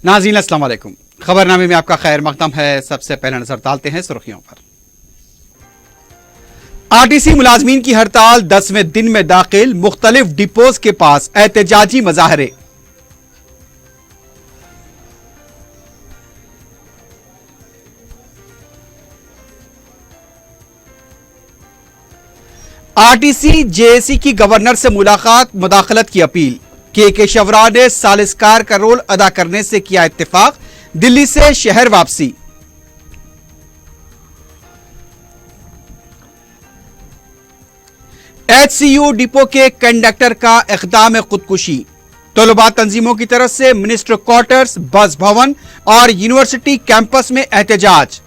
नाज़रीन अस्सलाम वालेकुम। खबरनामे में आपका खैर मकदम है। सबसे पहले नजर डालते हैं सुर्खियों पर। आरटीसी मुलाजमीन की हड़ताल 10वें दिन में दाखिल, मुख्तलिफ डिपोज के पास एहतजाजी मजाहरे। आरटीसी जेएसी की गवर्नर से मुदाखलत की अपील। के शवरा ने सालिसकार का रोल अदा करने से किया इत्तेफाक, दिल्ली से शहर वापसी। एचसीयू डिपो के कंडक्टर का इक़दाम खुदकुशी। तलबा तंजीमों की तरफ से मिनिस्टर क्वार्टर्स, बस भवन और यूनिवर्सिटी कैंपस में एहतजाज।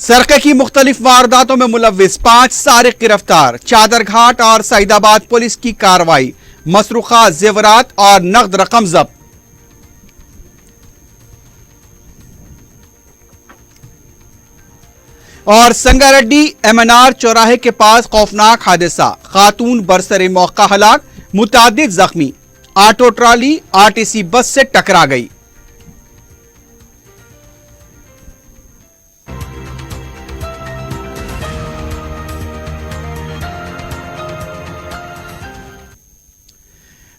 सरके की मुख्तलिफ वारदातों में मुलव्विस 5 सारिक गिरफ्तार। चादरघाट और सईदाबाद पुलिस की कार्रवाई, मसरूखा जेवरात और नकद रकम जब्त। और संगारेड्डी एमएनआर चौराहे के पास खौफनाक हादसा, खातून बरसरे मौका हलाक, मुतादिद जख्मी। ऑटो ट्राली आरटीसी बस से टकरा गई।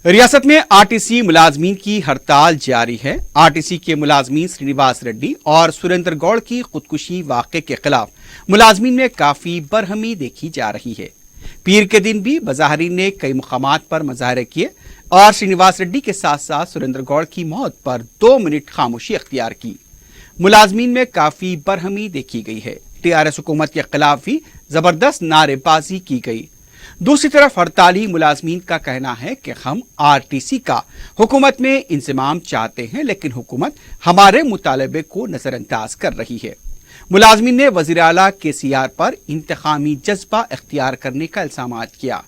रियासत में आरटीसी मुलाजमीन की हड़ताल जारी है। आरटीसी के मुलाजमीन श्रीनिवास रेड्डी और सुरेंद्र गौड़ की खुदकुशी वाक़े के खिलाफ मुलाजमीन में काफी बरहमी देखी जा रही है। पीर के दिन भी मुजाहिरीन ने कई मुकामात पर मुजाहरे किए और श्रीनिवास रेड्डी के साथ साथ सुरेंद्र गौड़ की मौत पर 2 मिनट खामोशी अख्तियार की। मुलाजमीन में काफी बरहमी देखी गई है। टीआरएस हुकूमत के खिलाफ भी जबरदस्त नारेबाजी की गई। दूसरी तरफ हड़ताली मुलाजमीन का कहना है कि हम आरटीसी का हुकूमत में इंजमाम चाहते हैं, लेकिन हुकूमत हमारे मुतालबे को नजरअंदाज कर रही है। मुलाजमीन ने वजीर आला केसीआर पर इंतकामी जज्बा इख्तियार करने का इल्जामात किया।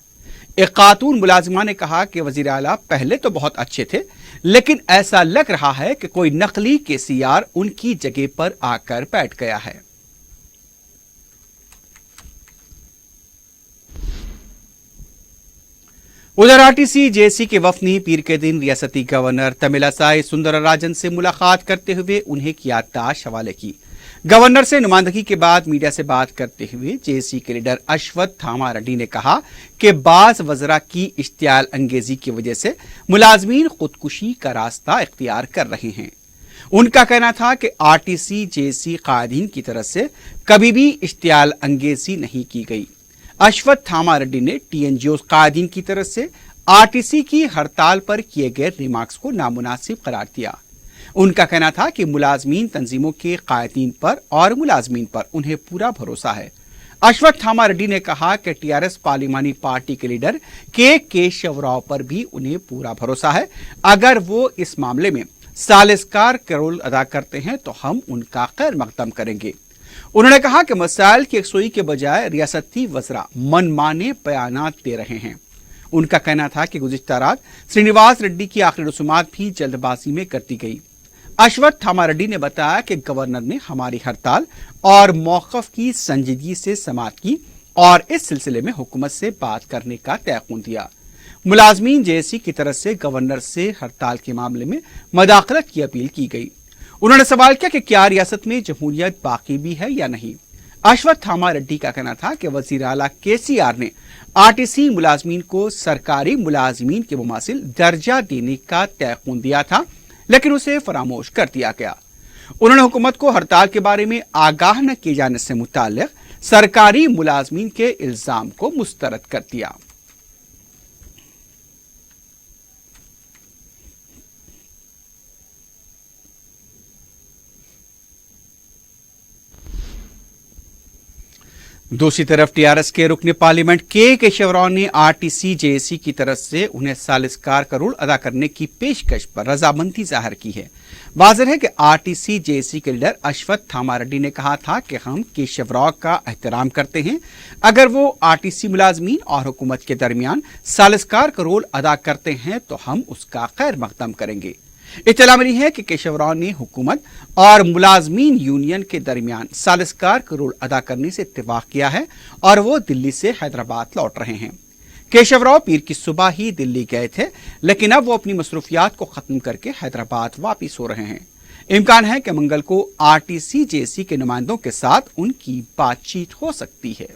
एक खातून मुलाजिमा ने कहा कि वजीर आला पहले तो बहुत अच्छे थे, लेकिन ऐसा लग रहा है कि कोई नकली केसीआर उनकी जगह पर आकर बैठ गया है। उधर आरटीसी जेएसी के वफद ने पीर के दिन रियासती गवर्नर तमिलिसाई सुंदरराजन से मुलाकात करते हुए उन्हें की याददाश्त हवाले की। गवर्नर से नुमाइंदगी के बाद मीडिया से बात करते हुए जेएसी के लीडर अश्वत्थ थामा रेड्डी ने कहा कि बाज वज़रा की इश्तियाल अंगेजी की वजह से मुलाजमीन खुदकुशी का रास्ता इख्तियार कर रहे हैं। उनका कहना था कि आरटीसी जेएसी कायदीन की तरफ से कभी भी इश्तियाल अंगेजी नहीं की गई। अश्वत्थ थामा रेड्डी ने टीएनजीओ कायदीन की तरफ से आरटीसी की हड़ताल पर किए गए रिमार्क्स को नामुनासिब करार दिया। उनका कहना था कि मुलाजमीन तंजीमों के कायदीन पर और मुलाजमीन पर उन्हें पूरा भरोसा है। अश्वत्थ थामा रेड्डी ने कहा कि टीआरएस पार्लिमानी पार्टी के लीडर के शवराव पर भी उन्हें पूरा भरोसा है। अगर वो इस मामले में सालिसकार का रोल अदा करते हैं तो हम उनका खैर मकदम करेंगे। उन्होंने कहा कि मसाइल की यकसुई के बजाय रियासती वज़रा मनमाने बयानात दे रहे हैं। उनका कहना था कि गुज़िश्ता रात श्रीनिवास रेड्डी की आखिरी रसूमात भी जल्दबाजी में कर दी गई। अश्वत्थ थामा रेड्डी ने बताया कि गवर्नर ने हमारी हड़ताल और मौक़िफ़ की संजीदगी से समाअत की और इस सिलसिले में हुकूमत से बात करने का तयक़ुन दिया। मुलाजमीन जेएसी की तरफ से गवर्नर से हड़ताल के मामले में मुदाखलत की अपील की गई। उन्होंने सवाल किया कि क्या रियासत में जमहूरियत बाकी भी है या नहीं। अश्वत्थ थामा रेड्डी का कहना था कि वजीर आला केसीआर ने आरटीसी मुलाजमीन को सरकारी मुलाजमीन के मुमासिल दर्जा देने का तयक़ुन दिया था, लेकिन उसे फरामोश कर दिया गया। उन्होंने हुकूमत को हड़ताल के बारे में आगाह न किए जाने से मुताल्लिक सरकारी मुलाजमीन के इल्जाम को मुस्तरद कर दिया। दूसरी तरफ टीआरएस के रुकने पार्लियामेंट के शवराव ने आरटीसी जेएसी की तरफ से उन्हें सालिसकार का रोल अदा करने की पेशकश पर रजामंदी जाहिर की है। वाज़ेह है कि आरटीसी जेएसी के लीडर अश्वत्थ थामा रेड्डी ने कहा था कि हम केशवराव का एहतराम करते हैं। अगर वो आरटीसी मुलाजमीन और हुकूमत के दरमियान सालिसकार का रोल अदा करते हैं तो हम उसका खैर मकदम करेंगे। इत्तला मिली है कि केशवराव ने हुकूमत और मुलाजमीन यूनियन के दरमियान सालिसकार का रोल अदा करने से इत्तेफाक किया है और वो दिल्ली से हैदराबाद लौट रहे हैं। केशव राव पीर की सुबह ही दिल्ली गए थे, लेकिन अब वो अपनी मसरूफियात को खत्म करके हैदराबाद वापिस हो रहे हैं। इम्कान है कि मंगल को आरटीसी जेसी के नुमाइंदों के साथ उनकी बातचीत हो सकती है।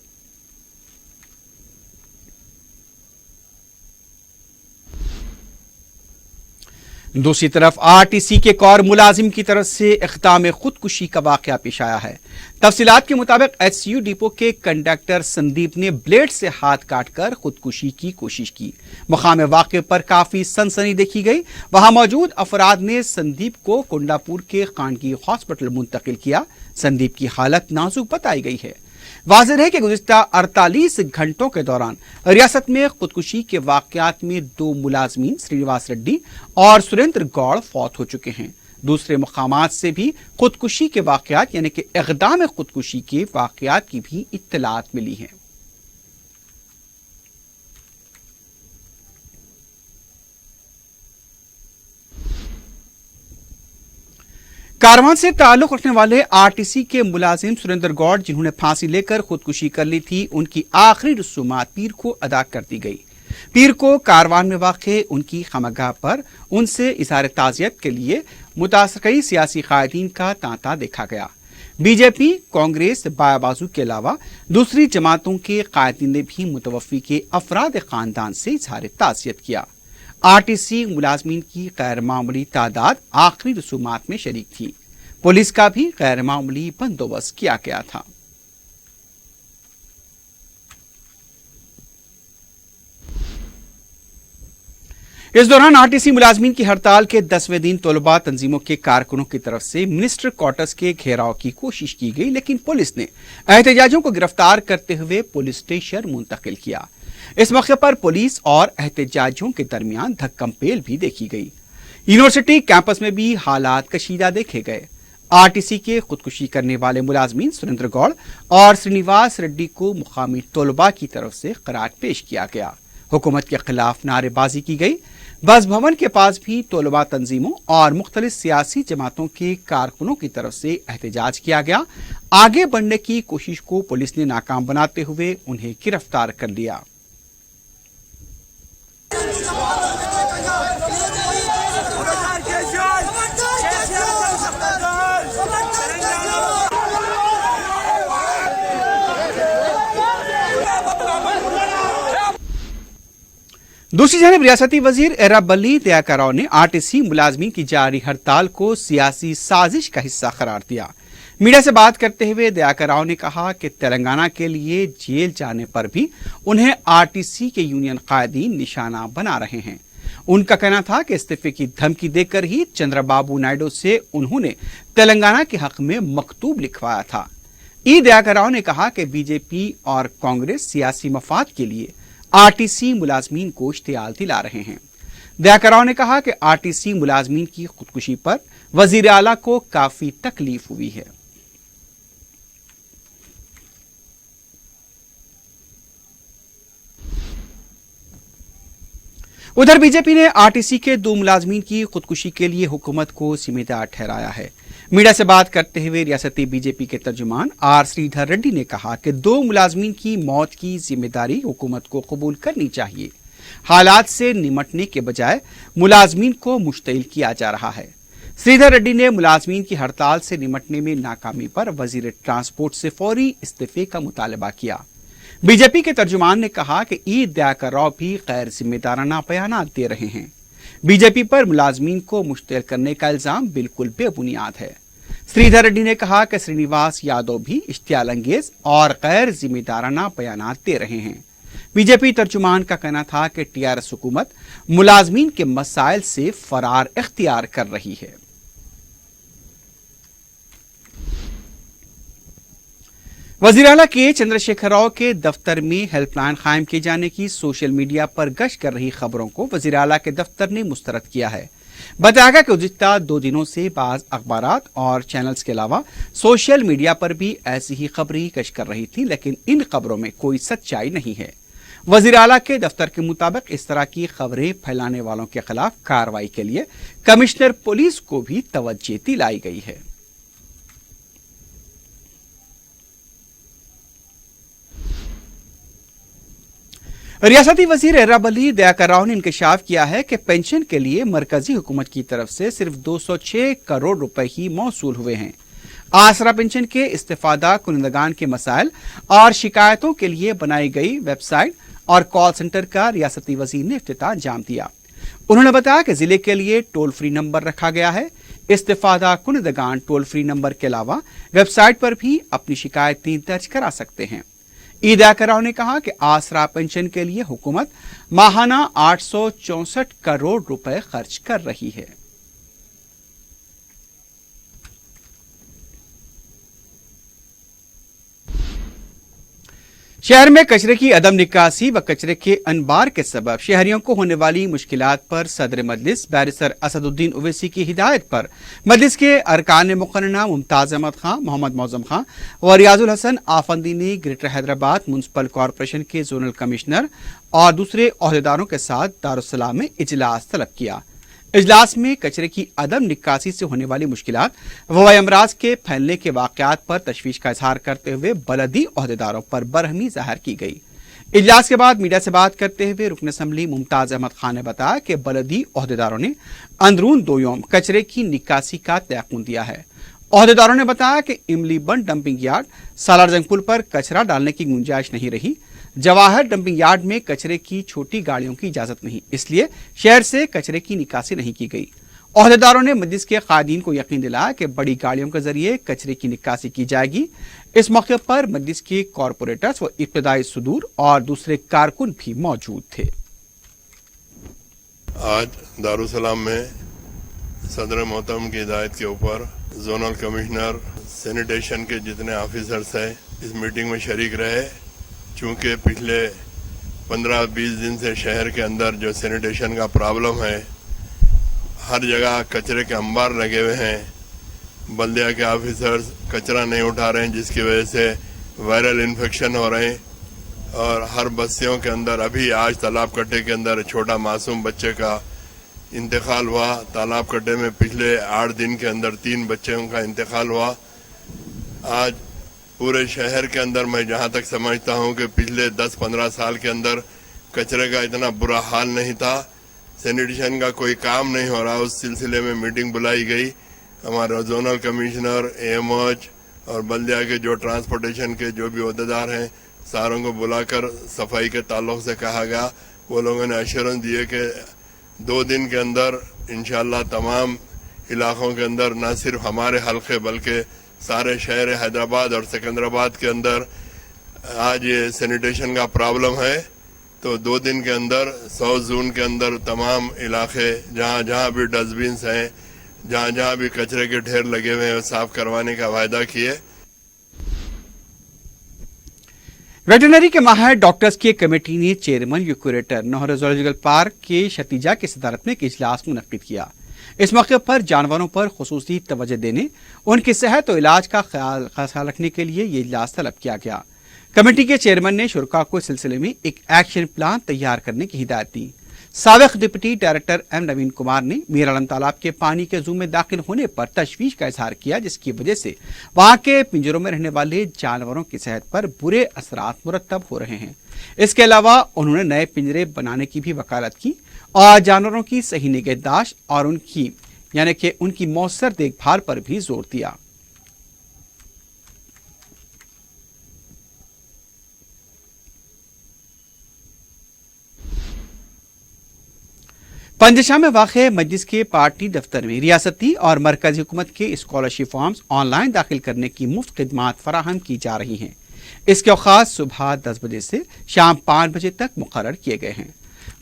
दूसरी तरफ आरटीसी के एक और मुलाजिम की तरफ से इक़दाम खुदकुशी का वाक़या पेश आया है। तफसीलात के मुताबिक एचसीयू डिपो के कंडक्टर संदीप ने ब्लेड से हाथ काटकर खुदकुशी की कोशिश की। मकाम वाक़े पर काफी सनसनी देखी गई। वहां मौजूद अफराद ने संदीप को कुंडापुर के खानगी हॉस्पिटल मुंतकिल किया। संदीप की हालत नाजुक बताई गई है। वाज़ेह है कि गुज़िश्ता 48 घंटों के दौरान रियासत में खुदकुशी के वाक़यात में 2 मुलाजमीन श्रीनिवास रेड्डी और सुरेंद्र गौड़ फौत हो चुके हैं। दूसरे मकामात से भी खुदकुशी के वाक़यात यानी कि इक़दाम खुदकुशी के वाक़यात की भी इत्तलात मिली हैं। कारवान से ताल्लुक रखने वाले आरटीसी के मुलाजिम सुरेंद्र गौड़, जिन्होंने फांसी लेकर खुदकुशी कर ली थी, उनकी आखिरी रसूमात पीर को अदा कर दी गई। पीर को कारवान में वाक़े उनकी खमगाह पर उनसे इज़हार ताज़ियत के लिए मुतासर कई सियासी कायदीन का तांता देखा गया। बीजेपी, कांग्रेस, बाया बाजू के अलावा दूसरी जमातों के कायदीन ने भी मुतवफ़ी के अफराद ख़ानदान से इज़हार ताज़ियत किया। आरटीसी मुलाजमीन की गैर मामूली तादाद आखिरी रसूमात में शरीक थी। पुलिस का भी गैर मामूली बंदोबस्त किया गया था। इस दौरान आरटीसी मुलाजमीन की हड़ताल के 10वें दिन तलबा तंजीमों के कारकुनों की तरफ से मिनिस्टर क्वार्टर्स के घेराव की कोशिश की गई, लेकिन पुलिस ने एहतजाजियों को गिरफ्तार करते हुए पुलिस स्टेशन मुंतकिल किया। इस मौके पर पुलिस और एहतजाजियों के दरमियान धक्कम-पेल भी देखी गई। यूनिवर्सिटी कैंपस में भी हालात कशीदा देखे गए। आरटीसी के खुदकुशी करने वाले मुलाजमीन सुरेंद्र गौड़ और श्रीनिवास रेड्डी को मुकामी तलबा की तरफ से करार पेश किया गया। हुकूमत के खिलाफ नारेबाजी की गई। बस भवन के पास भी तलबा तंजीमों और मुख्तलिफ सियासी जमातों के कारकुनों की तरफ से एहतजाज किया गया। आगे बढ़ने की कोशिश को पुलिस ने नाकाम बनाते हुए उन्हें गिरफ्तार कर लिया। दूसरी जानब रियासती वजीर एराबली दयाकर राव ने आरटीसी मुलाजमीन की जारी हड़ताल को सियासी साजिश का हिस्सा करार दिया। मीडिया से बात करते हुए दयाकर राव ने कहा कि तेलंगाना के लिए जेल जाने पर भी उन्हें आरटीसी के यूनियन कायदीन निशाना बना रहे हैं। उनका कहना था कि इस्तीफे की धमकी देकर ही चंद्रबाबू नायडू से उन्होंने तेलंगाना के हक में मकतूब लिखवाया था। दयाकर राव ने कहा कि बीजेपी और कांग्रेस सियासी मफाद के लिए आरटीसी मुलाजमीन को इश्तियाल दिला रहे हैं। दयाकर राव ने कहा कि आरटीसी मुलाजमीन की खुदकुशी पर वजीर आला को काफी तकलीफ हुई है। उधर बीजेपी ने आरटीसी के 2 मुलाजमीन की खुदकुशी के लिए हुकूमत को जिम्मेदार ठहराया है। मीडिया से बात करते हुए रियासती बीजेपी के तर्जुमान आर श्रीधर रेड्डी ने कहा कि 2 मुलाजमीन की मौत की जिम्मेदारी हुकूमत को कबूल करनी चाहिए। हालात से निमटने के बजाय मुलाजमीन को मुश्तिल किया जा रहा है। श्रीधर रेड्डी ने मुलाजमीन की हड़ताल से निमटने में नाकामी पर वजीर ट्रांसपोर्ट से फौरी इस्तीफे का मुतालबा किया। बीजेपी के तर्जुमान ने कहा कि दयाकर राव भी गैर जिम्मेदाराना बयानात दे रहे हैं। बीजेपी पर मुलाजमीन को मुश्तिल करने का इल्जाम बिल्कुल बेबुनियाद है। श्रीधर रेड्डी ने कहा कि श्रीनिवास यादव भी इश्तियाल अंगेज और गैर जिम्मेदाराना बयानात दे रहे हैं। बीजेपी तर्जुमान का कहना था कि टीआरएस हुकूमत मुलाजमीन के मसाइल से फरार इख्तियार कर रही है। वजीर आला के चंद्रशेखर राव के दफ्तर में हेल्पलाइन कायम किए जाने की सोशल मीडिया पर गश्त कर रही खबरों को वजीर आला के दफ्तर ने मुस्तरद किया है। बताया गया कि गुज़िश्ता 2 दिनों से बाज़ अखबारात और चैनल्स के अलावा सोशल मीडिया पर भी ऐसी ही खबरें गश्त कर रही थी, लेकिन इन खबरों में कोई सच्चाई नहीं है। वजीर आला के दफ्तर के मुताबिक इस तरह की खबरें फैलाने वालों के खिलाफ कार्रवाई के लिए कमिश्नर पुलिस को भी तवज्जो दिलाई गई है। रियासती वजीर एर्राबली दयाकर राव ने इंकशाफ किया है कि पेंशन के लिए मरकजी हुकूमत की तरफ से सिर्फ 206 करोड़ रुपए ही मौसूल हुए हैं। आसरा पेंशन के इस्तेफादा कुनिंदगान के मसाइल और शिकायतों के लिए बनाई गई वेबसाइट और कॉल सेंटर का रियासती वजीर ने इफ्तिताह अंजाम दिया। उन्होंने बताया कि जिले के लिए टोल फ्री नंबर रखा गया है। इस्तेफादा कुनिंदगान टोल फ्री नंबर के अलावा वेबसाइट पर भी अपनी शिकायतें दर्ज करा सकते हैं। दयाकर राव ने कहा कि आसरा पेंशन के लिए हुकूमत माहाना 864 करोड़ रुपए खर्च कर रही है। शहर में कचरे की अदम निकासी व कचरे के अनबार के सबब शहरियों को होने वाली मुश्किलात पर सदर मजलिस बैरिस्टर असदुद्दीन ओवैसी की हिदायत पर मजलिस के अरकान मुकर्रना मुमताज अहमद खां, मोहम्मद मौजम खां व रियाजुल हसन आफंदी ने ग्रेटर हैदराबाद म्युनिसिपल कॉरपोरेशन के जोनल कमिश्नर और दूसरे ओहदेदारों के साथ दारुस्सलाम में इजलास तलब किया। इजलास में कचरे की अदम निकासी से होने वाली मुश्किलात वबाई अमराज के फैलने के वाकयात पर तशवीश का इजहार करते हुए बलदी ओहदेदारों पर बरहमी जाहिर की गई। इजलास के बाद मीडिया से बात करते हुए रुकन असम्बली मुमताज अहमद खान ने बताया कि बलदी ओहदेदारों ने अंदरून 2 यौम कचरे की निकासी का तयक़ुन दिया है। ओहदेदारों ने बताया कि इमली बंद डंपिंग यार्ड सालार जंग पुल पर कचरा डालने की गुंजाइश नहीं रही। जवाहर डंपिंग यार्ड में कचरे की छोटी गाड़ियों की इजाजत नहीं, इसलिए शहर से कचरे की निकासी नहीं की गई। ओहदेदारों ने मजलिस के कायदीन को यकीन दिलाया कि बड़ी गाड़ियों के जरिए कचरे की निकासी की जाएगी। इस मौके पर मजलिस के कॉरपोरेटर्स व इब्तदाई सुदूर और दूसरे कारकुन भी मौजूद थे। आज दारुसलाम में सदर मोहतरम की हिदायत के ऊपर जोनल कमिश्नर सैनिटेशन के जितने ऑफिसर्स हैं इस मीटिंग में शरीक रहे। चूँकि पिछले 15-20 दिन से शहर के अंदर जो सैनिटेशन का प्रॉब्लम है, हर जगह कचरे के अंबार लगे हुए हैं। बल्दिया के ऑफिसर्स कचरा नहीं उठा रहे हैं, जिसकी वजह से वायरल इन्फेक्शन हो रहे हैं। और हर बस्तियों के अंदर अभी आज तालाब कट्टे के अंदर छोटा मासूम बच्चे का इंतकाल हुआ। तालाब कट्टे में पिछले 8 दिन के अंदर 3 बच्चों का इंतकाल हुआ। आज पूरे शहर के अंदर मैं जहां तक समझता हूं कि पिछले 10-15 साल के अंदर कचरे का इतना बुरा हाल नहीं था। सैनिटेशन का कोई काम नहीं हो रहा। उस सिलसिले में मीटिंग बुलाई गई। हमारा जोनल कमिश्नर, एएमओएच और बल्दिया के जो ट्रांसपोर्टेशन के जो भी अहदेदार हैं सारों को बुलाकर सफाई के ताल्लुक से कहा गया। वो लोगों ने एश्योरेंस दिए कि 2 दिन के अंदर इंशाअल्लाह तमाम इलाकों के अंदर न सिर्फ हमारे हल्के बल्कि सारे शहर हैदराबाद और सिकंदराबाद के अंदर आज ये सैनिटेशन का प्रॉब्लम है। तो 2 दिन के अंदर 100 जून के अंदर तमाम इलाके जहाँ जहाँ भी डस्टबिन्स हैं, जहाँ जहाँ भी कचरे के ढेर लगे हुए हैं, साफ करवाने का वायदा किए। वेटरनरी के माहिर डॉक्टर्स की कमेटी ने चेयरमैन यूक्यूरेटर नहर ज़ूलॉजिकल पार्क के शतीजा की सदारत में एक इजलास मुनक्किद किया। इस मौके पर जानवरों पर खुसूसी तवज्जो देने, उनकी सेहत और इलाज का ख्याल रखने के लिए ये इजलास तलब किया गया। कमेटी के चेयरमैन ने शुरका को इस सिलसिले में एक एक्शन प्लान तैयार करने की हिदायत दी। साबिक डिप्टी डायरेक्टर एम नवीन कुमार ने मीर आलम तालाब के पानी के जू में दाखिल होने पर तशवीश का इजहार किया, जिसकी वजह से वहां के पिंजरों में रहने वाले जानवरों की सेहत पर बुरे असरात मुरतब हो रहे हैं। इसके अलावा उन्होंने नए पिंजरे बनाने की भी वकालत की और जानवरों की सही निगहदाश्त और उनकी मौसर देखभाल पर भी जोर दिया। पंजशाह में वाक़े मजलिस के पार्टी दफ्तर में रियासती और मरकजी हुकूमत के स्कॉलरशिप फॉर्म्स ऑनलाइन दाखिल करने की मुफ्त खिदमात फराहम की जा रही हैं। इसके औकात सुबह 10 बजे से शाम 5 बजे तक मुकर्रर किए गए हैं।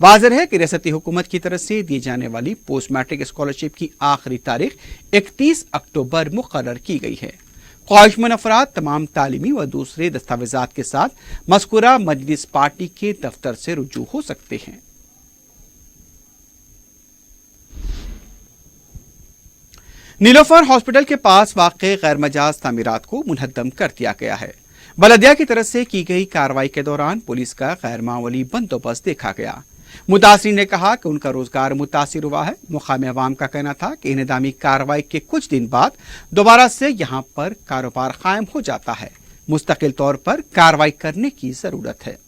वाज़ेह है कि रियासती हुकूमत की तरफ से दी जाने वाली पोस्ट मैट्रिक स्कॉलरशिप की आखिरी तारीख 31 अक्टूबर मुकर्रर की गई है। ख्वाहिशमंद अफराद तमाम तालीमी व दूसरे दस्तावेजात के साथ मज़कूरा मजलिस पार्टी के दफ्तर से रुजू हो सकते हैं। नीलोफर हॉस्पिटल के पास वाक़े गैर मजाज तामीरात को मुनहद्दम कर दिया गया है। बलदिया की तरफ से की गई कार्रवाई के दौरान पुलिस का गैर मामूली बंदोबस्त देखा गया। मुतासिरीन ने कहा कि उनका रोजगार मुतासिर हुआ है। मुकामी अवाम का कहना था कि इन्हदामी कार्रवाई के कुछ दिन बाद दोबारा से यहाँ पर कारोबार कायम हो जाता है। मुस्तकिल तौर पर कार्रवाई करने की जरूरत है।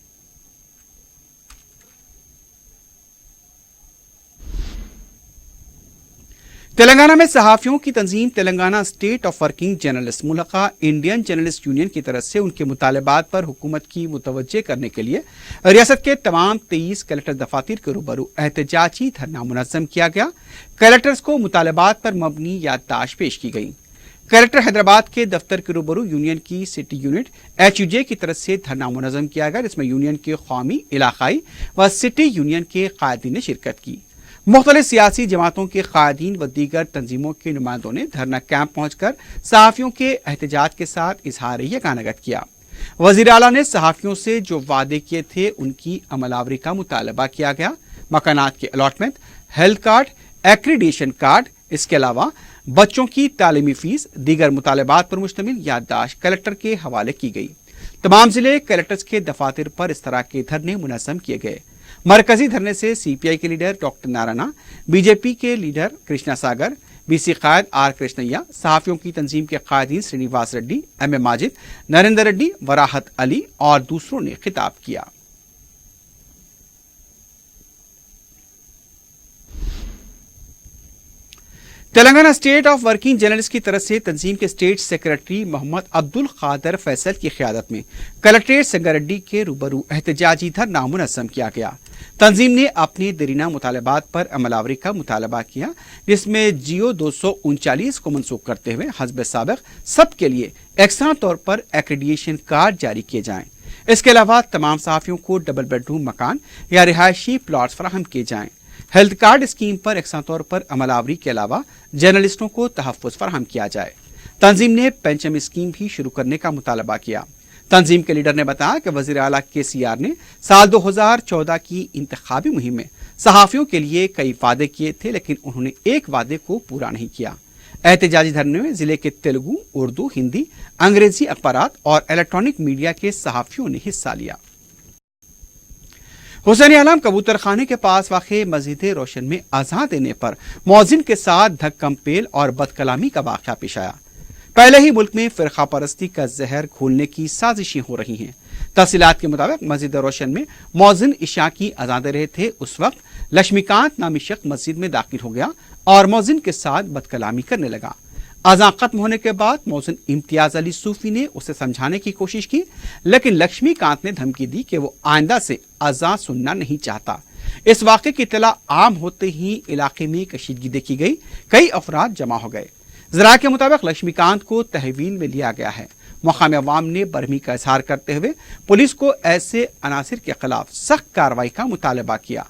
तेलंगाना में सहाफियों की तंजीम Telangana state of working journalist मुल्का इंडियन जर्नलिस्ट यूनियन की तरफ से उनके मुतालबात पर हुकूमत की मुतवज्जे करने के लिए रियासत के तमाम 23 कलेक्टर दफातर के रूबरू एहतजाजी धरना मुनज़्ज़म किया गया। कलेक्टर्स को मुतालबात पर मबनी याददाश्त पेश की गई। कलेक्टर हैदराबाद के दफ्तर के रूबरू यूनियन की सिटी यूनिट HUJ की तरफ से धरना मुनज़्ज़म किया गया, जिसमें यूनियन के कौमी, इलाकाई व सिटी यूनियन के कायदीन ने शिरकत की। मुख्तलिफ सियासी जमातों के कायदीन व दीगर तंजीमों के नुमाइंदों ने धरना कैंप पहुंचकर सहाफ़ियों के एहतजाज के साथ इजहार यकानगत किया। वज़ीर आला ने सहाफ़ियों से जो वादे किए थे उनकी अमलावरी का मुतालबा किया गया। मकानात के allotment, health card, accreditation card, इसके अलावा बच्चों की तालीमी फीस, दीगर मुतालबात पर मुश्तमिल याददाश्त कलेक्टर के हवाले की गई। तमाम जिले कलेक्टर्स के दफातर पर इस तरह के धरने मुनज़्ज़म किए गए। मरकजी धरने से CPI के लीडर डॉक्टर नारायणा, BJP के लीडर कृष्णा सागर, BC कायद R कृष्णैया, सहाफियों की तंजीम के कायदीन श्रीनिवास रेड्डी, MM माजिद, नरेंद्र रेड्डी, वराहत अली और दूसरों ने खिताब किया। Telangana state of working journalist की तरफ से तंजीम के स्टेट सेक्रेटरी मोहम्मद अब्दुल कादर फैसल की क़यादत में कलेक्ट्रेट संगारेड्डी के रूबरू एहतजाजी धरना मुनज़्ज़म किया गया। तंजीम ने अपने दरीना मुतालबात पर अमलावरी का मुतालबा किया, जिसमें जियो 239 को मनसूख करते हुए हस्ब साबिक़ सब के लिए एकसां तौर पर एक्रेडिएशन कार्ड जारी किए जाएं। इसके अलावा तमाम सहाफ़ियों को डबल बेडरूम मकान या रिहायशी प्लॉट्स फराहम किए जाएं। हेल्थ कार्ड स्कीम पर एकसां तौर पर अमलावरी के अलावा जर्नलिस्टों को तहफ़्फ़ुज़ फराहम किया जाए। तंजीम ने पेंशन स्कीम भी शुरू करने का मुतालबा किया। तंजीम के लीडर ने बताया कि वज़ीर आला KCR ने साल 2014 की इंतखाबी मुहिम में सहाफ़ियों के लिए कई वादे किए थे, लेकिन उन्होंने एक वादे को पूरा नहीं किया। एहतजाजी धरने में जिले के तेलुगु, उर्दू, हिंदी, अंग्रेजी अखबारात और इलेक्ट्रॉनिक मीडिया के सहाफ़ियों ने हिस्सा लिया। हुसैन आलम कबूतर खाने के पास वाक़े मस्जिद रोशन में अज़ान देने पर मौज़िन के साथ धक्कम पेल और बदकलामी का वाक़या पेश आया। पहले ही मुल्क में फ़िरक़ा परस्ती का जहर घोलने की साजिशें हो रही हैं। तफसीलात के मुताबिक मस्जिद रोशन में मौज़िन इशा की अज़ान दे रहे थे। उस वक्त लक्ष्मीकांत नामी शख्स मस्जिद में दाखिल हो गया और मौज़िन के साथ बदकलामी करने लगा। अज़ान खत्म होने के बाद मौज़िन इम्तियाज़ अली सूफी ने उसे समझाने की कोशिश की, लेकिन लक्ष्मीकांत ने धमकी दी कि वो आइंदा से अज़ान सुनना नहीं चाहता। इस वाक़े की इत्तला आम होते ही इलाके में कशीदगी देखी गई। कई अफराद जमा हो गए। ज़रा के मुताबिक लक्ष्मीकांत को तहवील में लिया गया है। मकामी अवाम ने बरहमी का इजहार करते हुए पुलिस को ऐसे अनासिर के खिलाफ सख्त कार्रवाई का मुतालबा किया।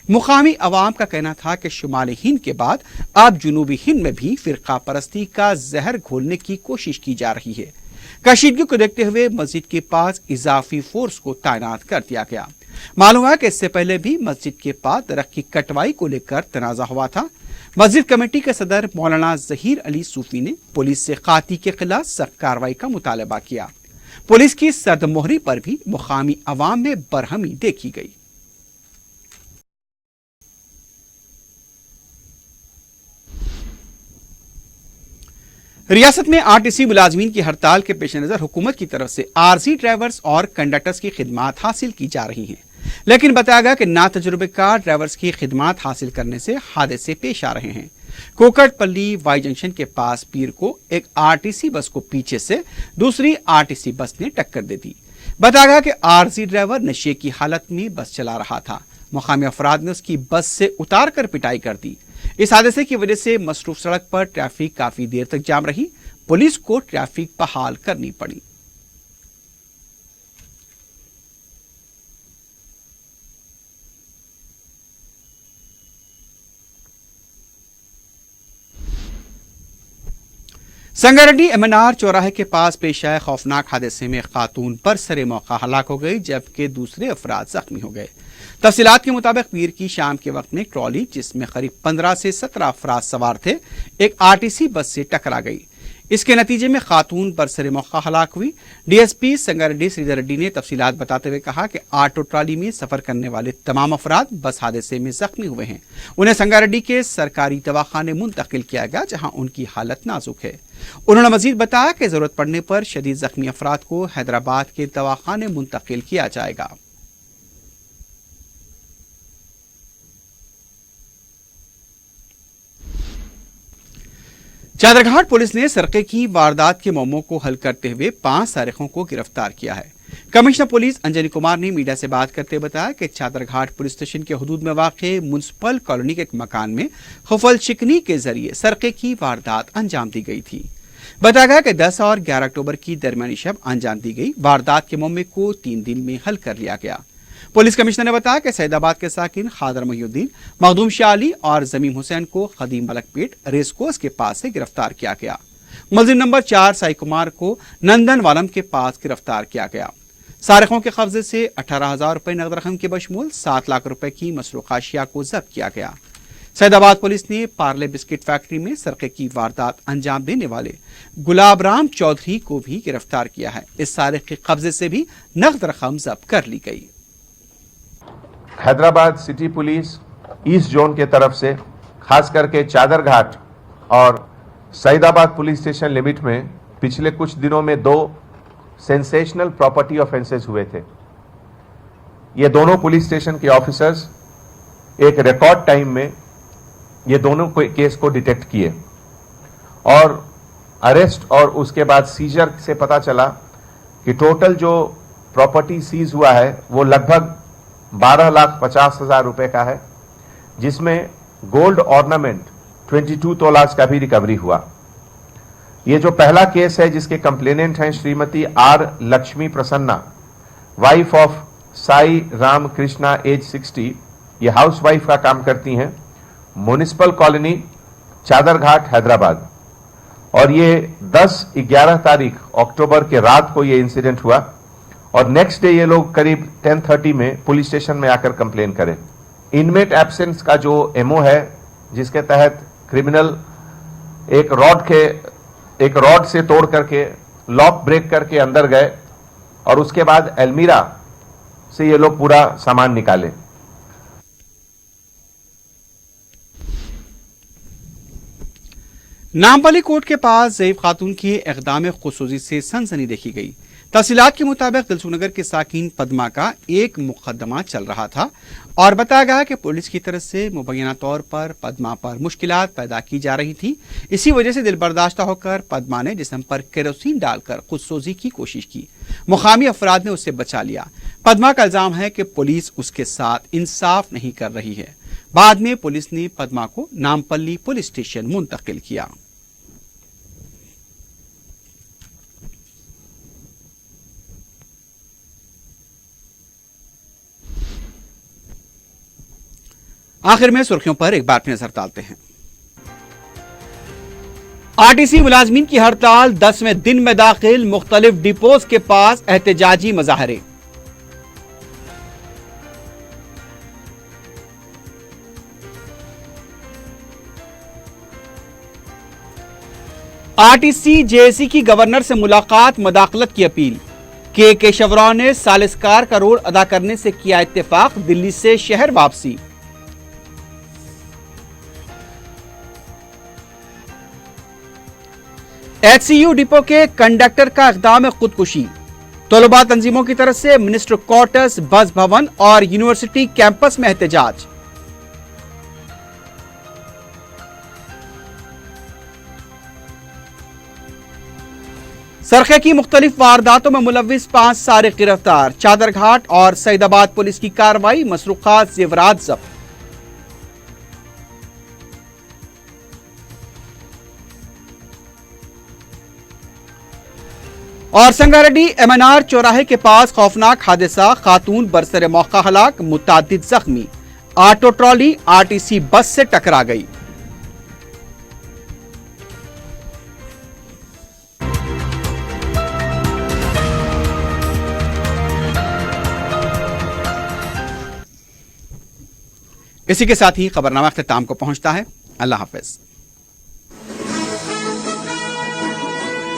मुकामी अवाम का कहना था कि शुमाली हिंद के बाद अब जनूबी हिंद में भी फ़िरक़ा परस्ती का जहर घोलने की कोशिश की जा रही है। कशीदगी को देखते हुए मस्जिद के पास इजाफी फोर्स को तैनात कर दिया गया। मालूम है कि इससे पहले भी मस्जिद के पास दरख्त की कटवाई को लेकर तनाज़ा हुआ था। मस्जिद कमेटी के सदर मौलाना ज़हीर अली सूफी ने पुलिस से काती के खिलाफ सख्त कार्रवाई का मुतालबा किया। पुलिस की सर्दमोहरी पर भी मुकामी अवाम में बरहमी देखी गई। रियासत में RTC मुलाजमीन की हड़ताल के पेश नज़र हुकूमत की तरफ से आरजी ड्राइवर्स और कंडक्टर्स की खिदमात हासिल की जा रही हैं, लेकिन बताया गया कि नातजुर्बेकार ड्राइवर्स की खिदमात हासिल करने से हादसे पेश आ रहे हैं। कोकटपल्ली वाई जंक्शन के पास पीर को एक RTC बस को पीछे से दूसरी RTC बस ने टक्कर दे दी। बताया गया कि आरजी ड्राइवर नशे की हालत में बस चला रहा था। मुकामी अफराद ने उसकी बस से उतार कर पिटाई कर दी। इस हादसे की वजह से मसरूफ सड़क पर ट्रैफिक काफी देर तक जाम रही। पुलिस को ट्रैफिक बहाल करनी पड़ी। संगारेड्डी MNR चौराहे के पास पेश आए खौफनाक हादसे में खातून बरसरे मौका हलाक हो गई, जबकि दूसरे अफराद जख्मी हो गए। तफसीलात के मुताबिक पीर की शाम के वक्त में ट्रॉली जिसमें करीब 15 से 17 अफराद सवार थे, एक RTC बस से टकरा गई। इसके नतीजे में खातून बरसरे मौका हलाक हुई। DSP संगारेड्डी श्रीधर रेड्डी ने तफसीलात बताते हुए कहा कि ऑटो ट्रॉली में सफर करने वाले तमाम अफराद बस हादसे में जख्मी हुए हैं। उन्हें संगारेड्डी के सरकारी दवाखाने मुंतकिल किया गया, जहां उनकी हालत नाजुक है। उन्होंने मजीद बताया कि जरूरत पड़ने पर शदीद जख्मी अफराद को हैदराबाद के दवाखाने मुंतकिल किया जाएगा। चादरघाट पुलिस ने सरके की वारदात के मामलों को हल करते हुए 5 सारिकों को गिरफ्तार किया है। कमिश्नर पुलिस अंजनी कुमार ने मीडिया से बात करते हुए बताया कि चादरघाट पुलिस स्टेशन के हुदूद में वाक़े म्युनिसिपल कॉलोनी के एक मकान में खुफल शिकनी के जरिए सरके की वारदात अंजाम दी गई थी। बताया गया कि 10 और 11 अक्टूबर की दरमियानी शब अंजाम दी गई वारदात के मामले को 3 दिन में हल कर लिया गया। पुलिस कमिश्नर ने बताया कि सैदाबाद के साकिन खादर मोहिउद्दीन, मखदूम शाह अली और जमीम हुसैन को खदीम मलकपेट रेस कोर्स के पास से गिरफ्तार किया गया। मुलजिम नंबर 4 साई कुमार को नंदन वालम के पास गिरफ्तार किया गया। सारिकों के कब्जे से 18,000 रुपए नकद रकम के बशमूल 7 लाख रुपए की मसरूक अशिया को जब्त किया गया। सैदाबाद पुलिस ने पार्ले बिस्किट फैक्ट्री में सरके की वारदात अंजाम देने वाले गुलाब राम चौधरी को भी गिरफ्तार किया है। इस सारिक के कब्जे से भी नकद रकम जब्त कर ली गई। Hyderabad city police east zone के तरफ से खास करके चादरघाट और सईदाबाद पुलिस स्टेशन लिमिट में पिछले कुछ दिनों में 2 सेंसेशनल प्रॉपर्टी ऑफेंसेस हुए थे। ये दोनों पुलिस स्टेशन के ऑफिसर्स एक रिकॉर्ड टाइम में ये दोनों केस को डिटेक्ट किए और अरेस्ट और उसके बाद सीजर से पता चला कि टोटल जो प्रॉपर्टी सीज हुआ है वो लगभग 12,50,000 रुपए का है, जिसमें गोल्ड ऑर्नामेंट 22 तोलास का भी रिकवरी हुआ। ये जो पहला केस है जिसके कंप्लेनेंट हैं Shrimati R Lakshmi Prasanna, wife of Sai Ram Krishna age 60, ये हाउस वाइफ का काम करती हैं, म्युनिसिपल कॉलोनी चादरघाट हैदराबाद। और ये 10-11 तारीख अक्टूबर के रात को ये इंसिडेंट हुआ और नेक्स्ट डे ये लोग करीब 10:30 में पुलिस स्टेशन में आकर कंप्लेन करें। इनमेट एब्सेंस का जो एमओ है जिसके तहत क्रिमिनल एक रॉड से तोड़ करके लॉक ब्रेक करके अंदर गए और उसके बाद अलमीरा से ये लोग पूरा सामान निकाले। नामपल्ली कोर्ट के पास ज़ईफ खातून के इक़दाम खुसूसी से सनसनी देखी गई। तफसीलात के मुताबिक दिलसुखनगर के साकिन पद्मा का एक मुकदमा चल रहा था और बताया गया कि पुलिस की तरफ से मुबैना तौर पर पद्मा पर मुश्किलात पैदा की जा रही थी। इसी वजह से दिलबर्दाश्ता होकर पद्मा ने जिस्म पर केरोसिन डालकर खुदसोजी की कोशिश की। मुकामी अफराद ने उसे बचा लिया। पद्मा का इल्जाम है कि पुलिस उसके साथ इंसाफ नहीं कर रही है। बाद में पुलिस ने पद्मा को नामपल्ली पुलिस स्टेशन मुंतकिल किया। आखिर में सुर्खियों पर एक बार फिर नजर डालते हैं। आरटीसी मुलाजमीन की हड़ताल 10वें दिन में दाखिल, मुख्तलिफ डिपोज के पास एहतजाजी मुजाहरे। आरटीसी जेएसी की गवर्नर से मुलाकात, मदाखलत की अपील। के केशव राव ने सालिसकार का रोल अदा करने से किया इत्तेफाक, दिल्ली से शहर वापसी। एचसीयू डिपो के कंडक्टर का इक़दाम खुदकुशी। तलबा तंजीमों की तरफ से मिनिस्टर क्वार्टर्स, बस भवन और यूनिवर्सिटी कैंपस में एहतजाज। सरखे की मुख्तलिफ वारदातों में मुलव्विस 5 सारिक गिरफ्तार। चादरघाट और सईदाबाद पुलिस की कार्रवाई, मसरूकात जेवरात जब्त। और संगारेड्डी एमएनआर चौराहे के पास खौफनाक हादसा, खातून बरसरे मौका हलाक, मुतादिद जख्मी। ऑटो ट्रॉली आरटीसी बस से टकरा गई। इसी के साथ ही खबरनामा अख्ताम को पहुंचता है। अल्लाह हाफिज।